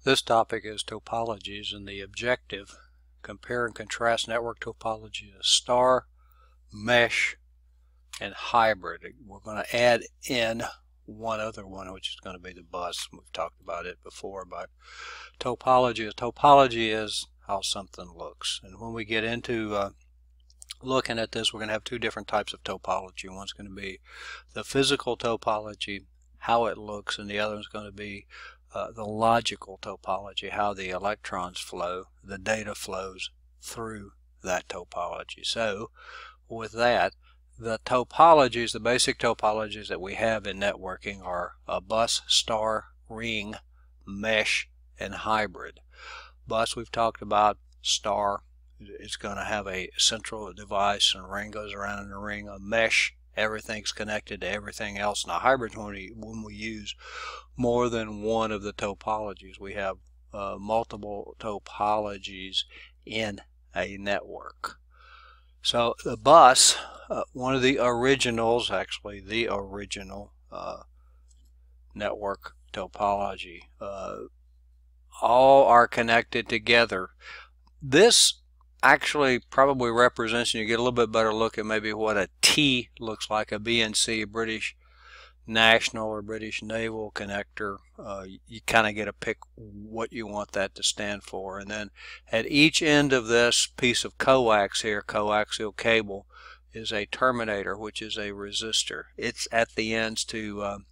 This topic is topologies, and the objective: compare and contrast network topology as star, mesh, and hybrid. We're going to add in one other one, which is going to be the bus. We've talked about it before, but topology is how something looks. And when we get into looking at this, we're going to have two different types of topology. One's going to be the physical topology, how it looks, and the other is going to be the logical topology, how the electrons flow, the data flows through that topology. So with that, the topologies, the basic topologies that we have in networking are a bus, star, ring, mesh, and hybrid. Bus we've talked about. Star is going to have a central device, and a ring goes around in the ring. A mesh, everything's connected to everything else. Now hybrid, when we use more than one of the topologies, we have multiple topologies in a network. So the bus, one of the originals, actually the original network topology, all are connected together. This actually probably represents, and you get a little bit better look at maybe what a T looks like, a BNC, a British National or British Naval connector. You kind of get a pick what you want that to stand for. And then at each end of this piece of coax here, coaxial cable, is a terminator, which is a resistor. It's at the ends to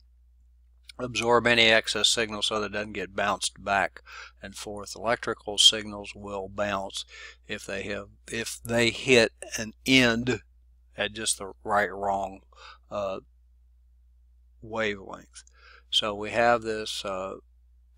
absorb any excess signal so that it doesn't get bounced back and forth. Electrical signals will bounce if they hit an end at just the wrong wavelength. So we have this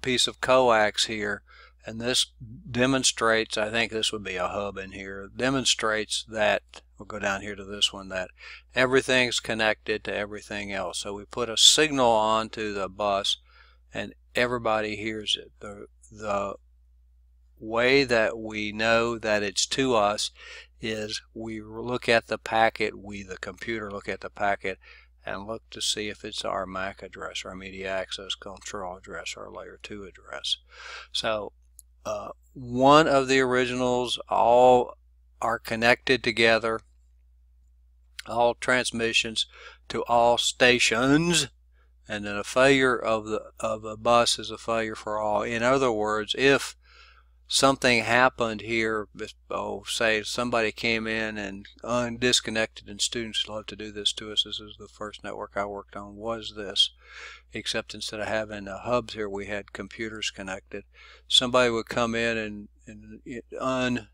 piece of coax here, and this demonstrates, I think this would be a hub in here, demonstrates that, we'll go down here to this one, that everything's connected to everything else. So we put a signal onto the bus and everybody hears it. The way that we know that it's to us is we look at the packet, the computer look at the packet and look to see if it's our MAC address, our media access control address, our layer 2 address. So one of the originals, all are connected together, all transmissions to all stations, and then a failure of a bus is a failure for all. In other words, if something happened here, say somebody came in and disconnected, and students love to do this to us. This is the first network I worked on, was this, except instead of having hubs here, we had computers connected. Somebody would come in and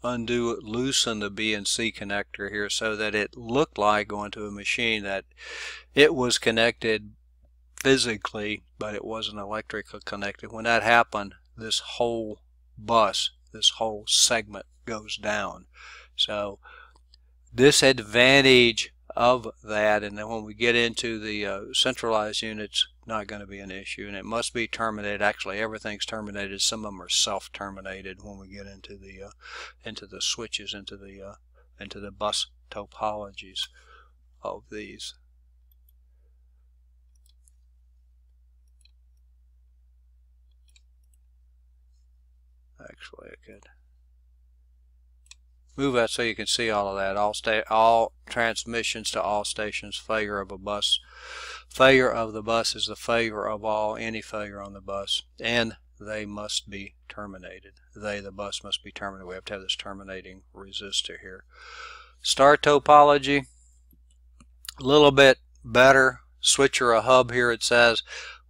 loosen the BNC connector here so that it looked like going to a machine that it was connected physically, but it wasn't electrically connected. When that happened, this whole bus, this whole segment goes down. So disadvantage of that, and then when we get into the centralized units, not going to be an issue, and it must be terminated. Actually, everything's terminated. Some of them are self-terminated when we get into the switches, into the bus topologies of these. Actually, I could move that so you can see all of that. All transmissions to all stations. Failure of a bus. Failure of the bus is the failure of any failure on the bus, and they must be terminated. The bus must be terminated. We have to have this terminating resistor here. Star topology, a little bit better. Switch or a hub here, it says.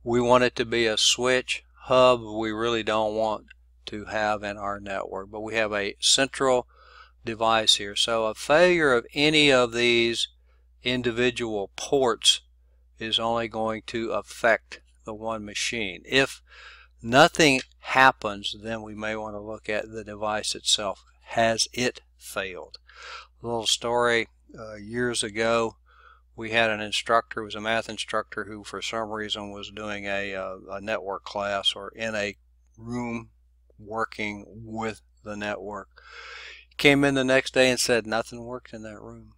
We want it to be a switch. Hub we really don't want to have in our network, but we have a central device here. So a failure of any of these individual ports is only going to affect the one machine. If nothing happens, then we may want to look at the device itself. Has it failed? A little story, years ago we had an instructor, who was a math instructor, who for some reason was doing a network class, or in a room working with the network. Came in the next day and said nothing worked in that room.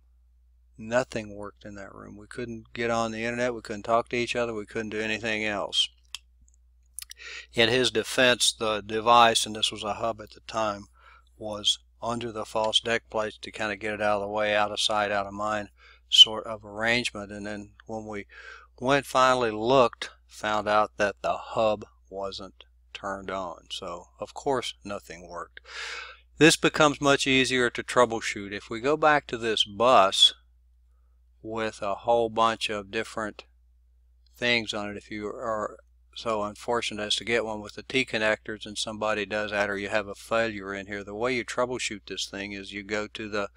Nothing worked in that room. We couldn't get on the internet. We couldn't talk to each other. We couldn't do anything else. In his defense, the device, and this was a hub at the time, was under the false deck plates to kind of get it out of the way, out of sight, out of mind sort of arrangement. And then when we finally looked, found out that the hub wasn't turned on. So of course nothing worked. This becomes much easier to troubleshoot. If we go back to this bus with a whole bunch of different things on it, if you are so unfortunate as to get one with the T connectors and somebody does that, or you have a failure in here, the way you troubleshoot this thing is you go to the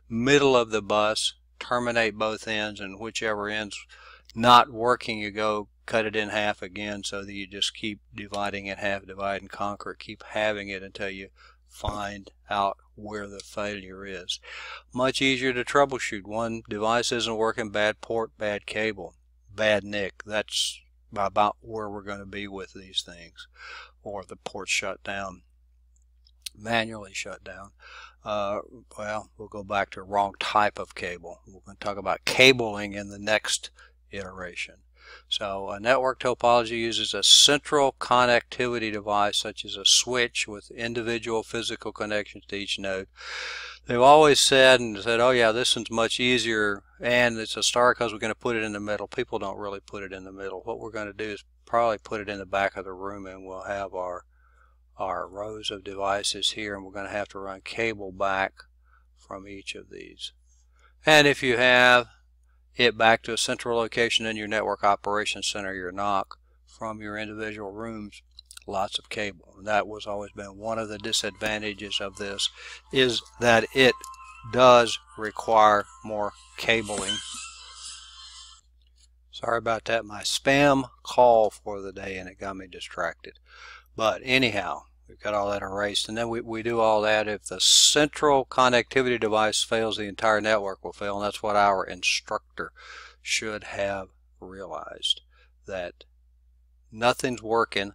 middle of the bus, terminate both ends, and whichever end's not working, you go cut it in half again, so that you just keep dividing in half, divide and conquer, keep having it until you find out where the failure is. Much easier to troubleshoot. One device isn't working, bad port, bad cable, bad NIC. That's about where we're going to be with these things. Or the port shut down, manually shut down. Well, we'll go back to wrong type of cable. We're going to talk about cabling in the next iteration. So a network topology uses a central connectivity device such as a switch with individual physical connections to each node. They've always said oh yeah, this one's much easier and it's a star because we're going to put it in the middle. People don't really put it in the middle. What we're going to do is probably put it in the back of the room, and we'll have our rows of devices here, and we're going to have to run cable back from each of these. And if you have it back to a central location in your network operations center, your NOC, from your individual rooms, lots of cable. And that was always been one of the disadvantages of this, is that it does require more cabling. Sorry about that, my spam call for the day, and it got me distracted. But anyhow, we've got all that erased, and then we do all that. If the central connectivity device fails, the entire network will fail, and that's what our instructor should have realized, that nothing's working.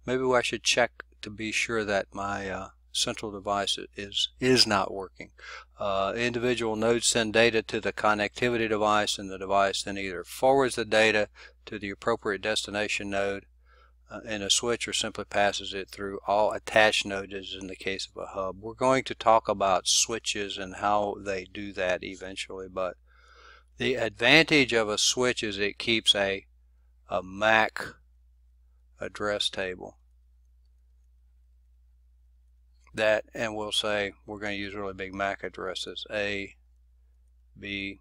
Maybe I should check to be sure that my central device is not working. Individual nodes send data to the connectivity device, and the device then either forwards the data to the appropriate destination node in a switch, or simply passes it through all attached nodes, as in the case of a hub. We're going to talk about switches and how they do that eventually, but the advantage of a switch is it keeps a MAC address table. That, and we'll say we're going to use really big MAC addresses, A, B,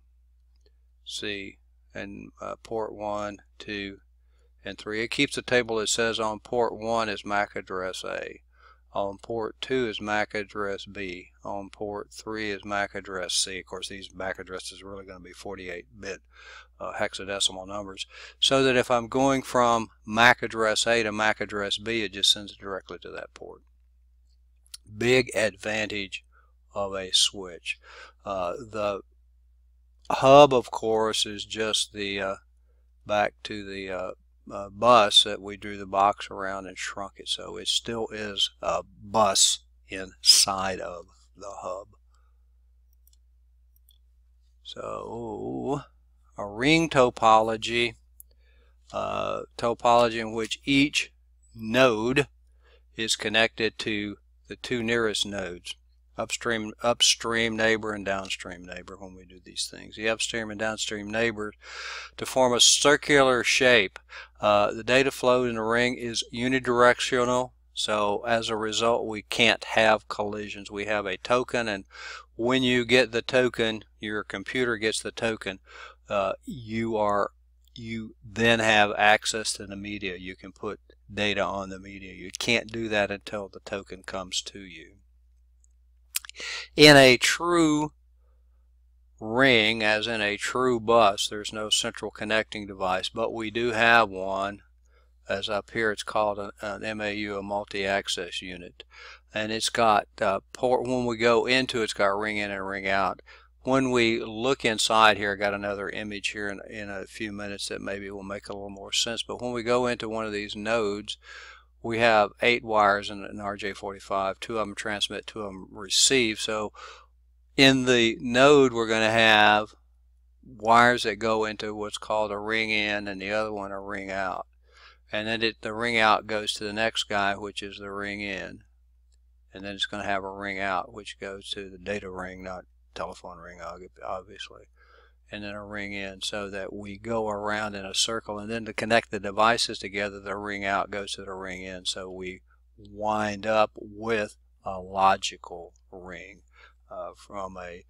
C, and port 1, 2, and 3. It keeps a table that says on port 1 is MAC address A, on port 2 is MAC address B, on port 3 is MAC address C. Of course, these MAC addresses are really going to be 48-bit hexadecimal numbers, so that if I'm going from MAC address A to MAC address B, it just sends it directly to that port. Big advantage of a switch. The hub, of course, is just the back to the bus that we drew the box around and shrunk it, so it still is a bus inside of the hub. So a ring topology, topology in which each node is connected to the two nearest nodes, upstream neighbor and downstream neighbor. When we do these things, the upstream and downstream neighbors to form a circular shape. The data flow in the ring is unidirectional, so as a result we can't have collisions. We have a token, and when you get the token, your computer gets the token, you then have access to the media. You can put data on the media. You can't do that until the token comes to you. In a true ring, as in a true bus, there's no central connecting device, but we do have one, as up here it's called an MAU, a multi-access unit, and it's got port. When we go into it, it's got ring in and ring out. When we look inside here, I got another image here in a few minutes that maybe will make a little more sense, but when we go into one of these nodes, we have 8 wires in an RJ45, 2 of them transmit, 2 of them receive. So in the node we're going to have wires that go into what's called a ring in and the other one a ring out. and then the ring out goes to the next guy, which is the ring in, and then it's going to have a ring out which goes to the data ring, not telephone ring obviously, and then a ring in, so that we go around in a circle. And then to connect the devices together, the ring out goes to the ring in, so we wind up with a logical ring from a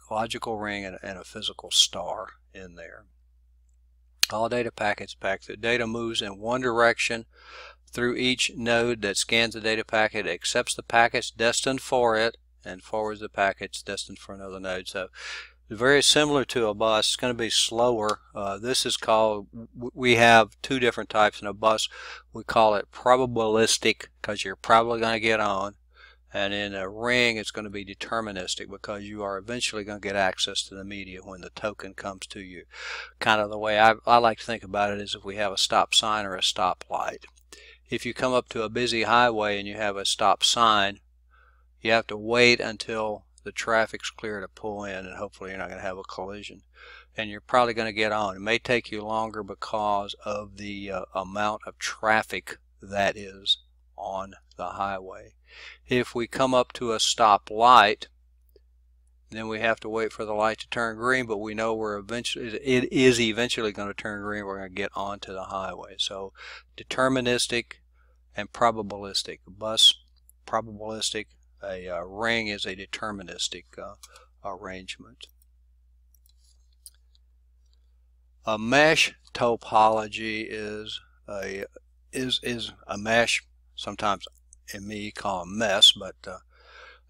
logical ring and a physical star in there. All data packets data moves in one direction through each node that scans the data packet, accepts the packets destined for it, and forwards the packets destined for another node. So it's very similar to a bus. It's going to be slower. This is called, we have two different types in a bus. We call it probabilistic because you're probably going to get on. And in a ring, it's going to be deterministic because you are eventually going to get access to the media when the token comes to you. Kind of the way I like to think about it is if we have a stop sign or a stop light. If you come up to a busy highway and you have a stop sign, you have to wait until the traffic's clear to pull in, and hopefully you're not going to have a collision. And you're probably going to get on. It may take you longer because of the amount of traffic that is on the highway. If we come up to a stop light, then we have to wait for the light to turn green, but we know it is eventually going to turn green. We're going to get onto the highway. So deterministic and probabilistic. Bus, probabilistic. A ring is a deterministic arrangement. A mesh topology is a mesh. Sometimes in me call a mess, but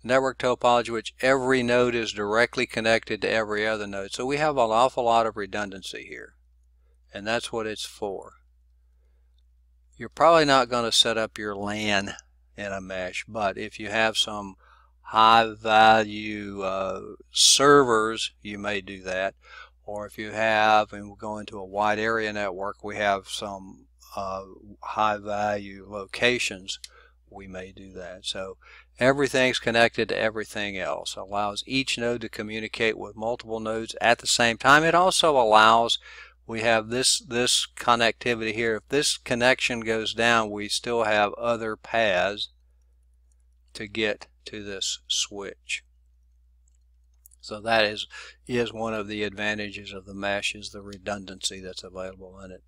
network topology, which every node is directly connected to every other node. So we have an awful lot of redundancy here, and that's what it's for. You're probably not going to set up your LAN in a mesh, but if you have some high value servers, you may do that. Or if you have, and we'll go into a wide area network, we have some high value locations, we may do that. So everything's connected to everything else. It allows each node to communicate with multiple nodes at the same time. It also allows, we have this connectivity here. If this connection goes down, we still have other paths to get to this switch. So that is one of the advantages of the mesh, is the redundancy that's available in it.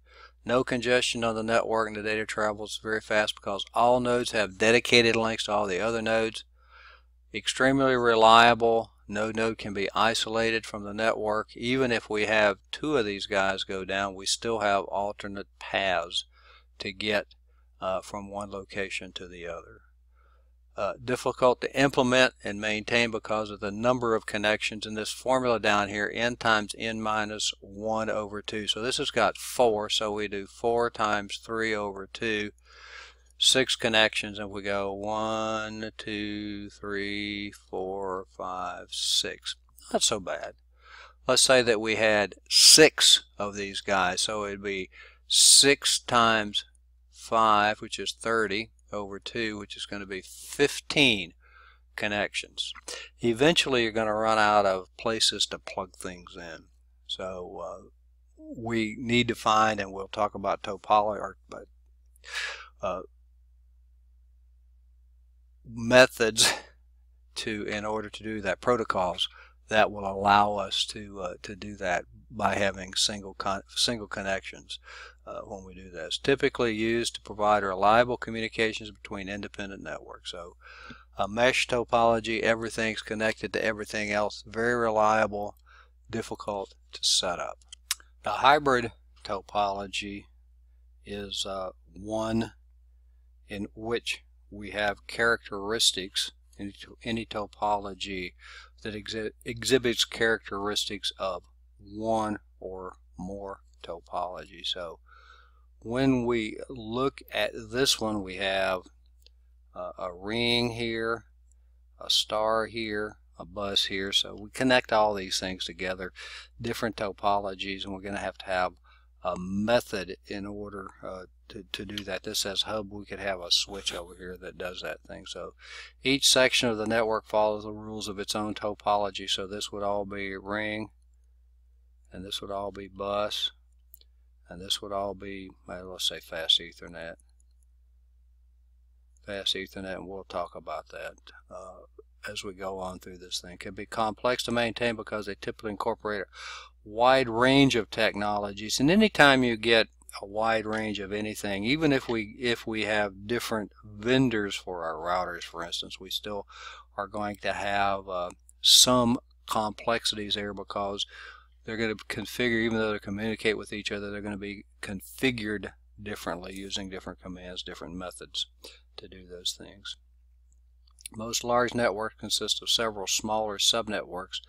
No congestion on the network, and the data travels very fast because all nodes have dedicated links to all the other nodes. Extremely reliable. No node can be isolated from the network. Even if we have two of these guys go down, we still have alternate paths to get from one location to the other. Difficult to implement and maintain because of the number of connections in this formula down here, n times n minus 1 over 2. So this has got 4, so we do 4 times 3 over 2, 6 connections, and we go 1, 2, 3, 4, 5, 6. Not so bad. Let's say that we had 6 of these guys, so it'd be 6 times 5, which is 30, over 2, which is going to be 15 connections. Eventually you're going to run out of places to plug things in. So we need to find, and we'll talk about topology, methods in order to do that, protocols that will allow us to do that by having single connections when we do this. Typically used to provide reliable communications between independent networks. So a mesh topology, everything's connected to everything else, very reliable, difficult to set up. The hybrid topology is one in which we have characteristics in any topology that exhibits characteristics of one or more topology. So when we look at this one, we have a ring here, a star here, a bus here. So we connect all these things together, different topologies, and we're going to have a method in order to do that. This says hub. We could have a switch over here that does that thing. So each section of the network follows the rules of its own topology. So this would all be ring, and this would all be bus, and this would all be, let's say, fast Ethernet. Fast Ethernet, and we'll talk about that as we go on through this thing. It can be complex to maintain because they typically incorporate a wide range of technologies, and anytime you get a wide range of anything, even if we have different vendors for our routers, for instance, we still are going to have some complexities there, because they're going to configure, even though they communicate with each other, they're going to be configured differently using different commands, different methods to do those things. Most large networks consist of several smaller subnetworks,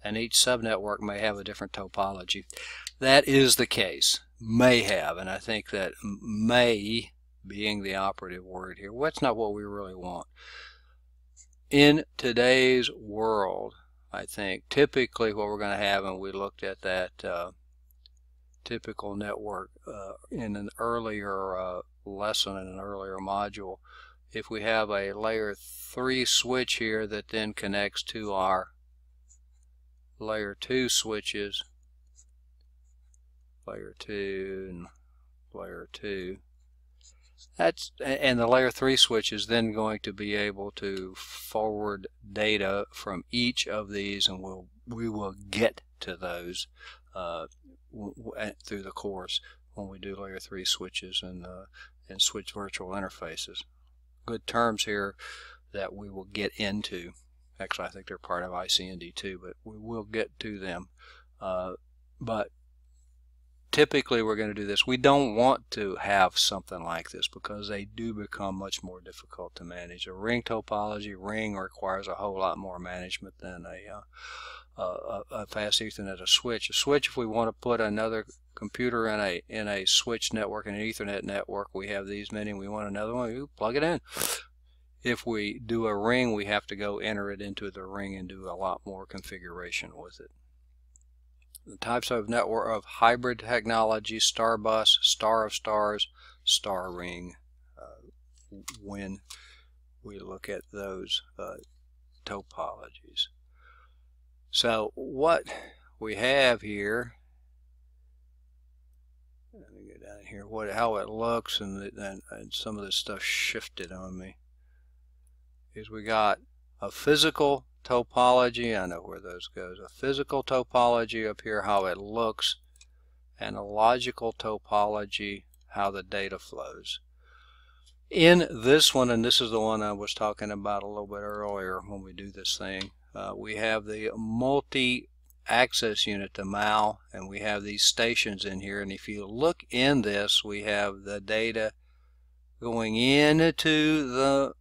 and each subnetwork may have a different topology. That is the case. May have, and I think that may being the operative word here. That's not what we really want. In today's world, I think typically what we're going to have, and we looked at that typical network in an earlier lesson, in an earlier module. If we have a layer 3 switch here that then connects to our layer 2 switches, layer 2 and layer 2, and the layer 3 switch is then going to be able to forward data from each of these, and we will get to those through the course when we do layer 3 switches and switch virtual interfaces. Good terms here that we will get into. Actually, I think they're part of ICND too, but we will get to them. But typically we're going to do this. We don't want to have something like this because they do become much more difficult to manage. A ring topology, ring requires a whole lot more management than a fast Ethernet. A switch, if we want to put another computer in a switch network, in an Ethernet network, we have these many, we want another one, you plug it in. If we do a ring, we have to go enter it into the ring and do a lot more configuration with it. The types of network of hybrid technology: star bus, star of stars, star ring, when we look at those topologies. So what we have here, let me go down here, how it looks, and some of this stuff shifted on me, is we got a physical topology, I know where those goes, a physical topology up here, how it looks, and a logical topology, how the data flows. In this one, and this is the one I was talking about a little bit earlier when we do this thing, we have the multi-access unit, the MAL, and we have these stations in here, and if you look in this, we have the data going into the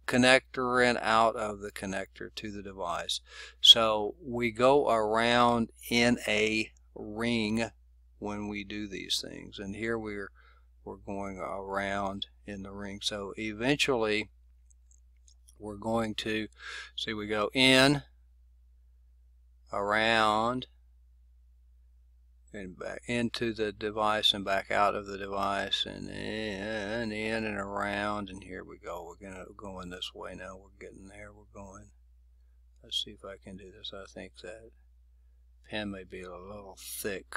connector and out of the connector to the device. So we go around in a ring when we do these things, and here we're going around in the ring. So eventually we're going to see, we go in, around, and back into the device and back out of the device, and in and around, and here we go. We're going to go in this way now. We're getting there. We're going. Let's see if I can do this. I think that pen may be a little thick,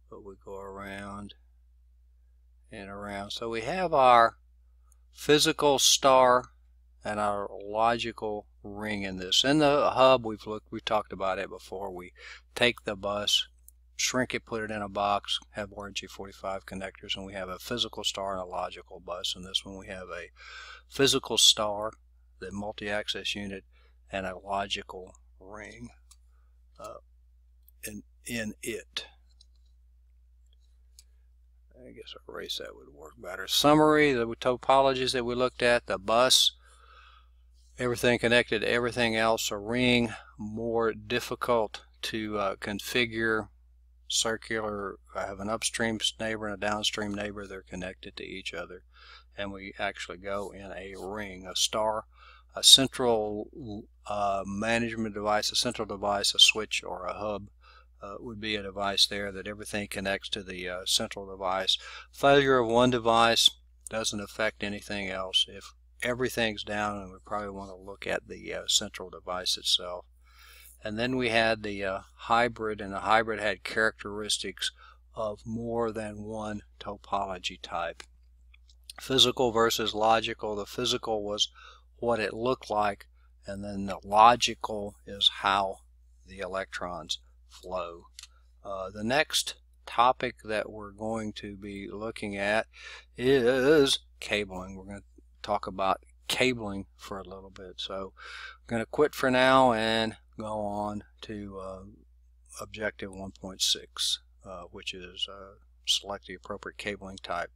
but we go around and around. So we have our physical star and our logical ring in this. In the hub, we've talked about it before. We take the bus, shrink it, put it in a box, have RG45 connectors, and we have a physical star and a logical bus. In this one, we have a physical star, the multi-access unit, and a logical ring in it. I guess I'll erase that, would work better. Summary: the topologies that we looked at: the bus, everything connected to everything else; a ring, more difficult to configure. Circular, I have an upstream neighbor and a downstream neighbor, they're connected to each other, and we actually go in a ring. A star, a central management device, a central device, a switch or a hub would be a device there that everything connects to the central device. Failure of one device doesn't affect anything else. If everything's down, and we probably want to look at the central device itself. And then we had the hybrid, and the hybrid had characteristics of more than one topology type. Physical versus logical. The physical was what it looked like, and then the logical is how the electrons flow. The next topic that we're going to be looking at is cabling. We're going to talk about cabling for a little bit. So I'm going to quit for now and go on to objective 1.6, which is select the appropriate cabling type.